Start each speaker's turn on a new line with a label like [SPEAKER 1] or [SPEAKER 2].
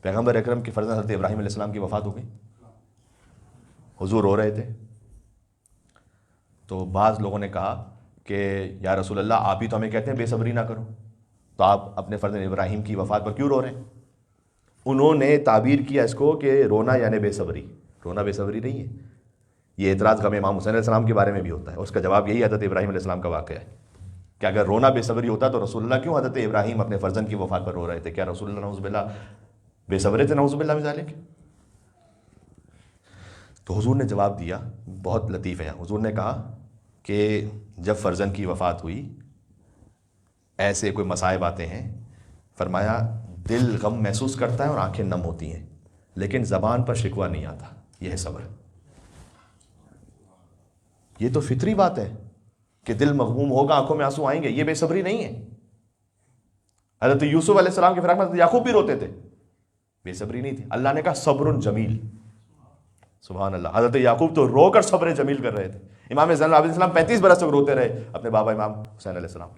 [SPEAKER 1] پیغمبر اکرم کی فرزند حضرت ابراہیم علیہ السلام کی وفات ہو گئی، حضور رو رہے تھے، تو بعض لوگوں نے کہا کہ یا رسول اللہ آپ ہی تو ہمیں کہتے ہیں بے صبری نہ کرو، تو آپ اپنے فرزند ابراہیم کی وفات پر کیوں رو رہے ہیں؟ انہوں نے تعبیر کیا اس کو کہ رونا یعنی بے صبری، رونا بے صبری نہیں ہے۔ یہ اعتراض غم امام حسین علیہ السلام کے بارے میں بھی ہوتا ہے، اس کا جواب یہی حضرت ابراہیم علیہ السلام کا واقعہ ہے کہ اگر رونا بے صبری ہوتا تو رسول اللہ کیوں حضرت ابراہیم اپنے فرزند کی وفات پر رو رہے تھے؟ کیا رسول اللہ نعوذ باللہ بے صبرے تھے؟ نعوذ باللہ من ذالک۔ تو حضور نے جواب دیا، بہت لطیف ہے، حضور نے کہا کہ جب فرزند کی وفات ہوئی ایسے کوئی مصائب آتے ہیں، فرمایا دل غم محسوس کرتا ہے اور آنکھیں نم ہوتی ہیں لیکن زبان پر شکوہ نہیں آتا، یہ ہے صبر۔ یہ تو فطری بات ہے کہ دل مغموم ہوگا، آنکھوں میں آنسو آئیں گے، یہ بے صبری نہیں ہے۔ حضرت یوسف علیہ السلام کے فراق میں حضرت یعقوب بھی روتے تھے، بے صبری نہیں تھی۔ اللہ نے کہا صبر جمیل، سبحان اللہ۔ حضرت یعقوب تو رو کر صبر جمیل کر رہے تھے۔ امام زین العابدین علیہ السلام 35 برس تک روتے رہے اپنے بابا امام حسین علیہ السلام۔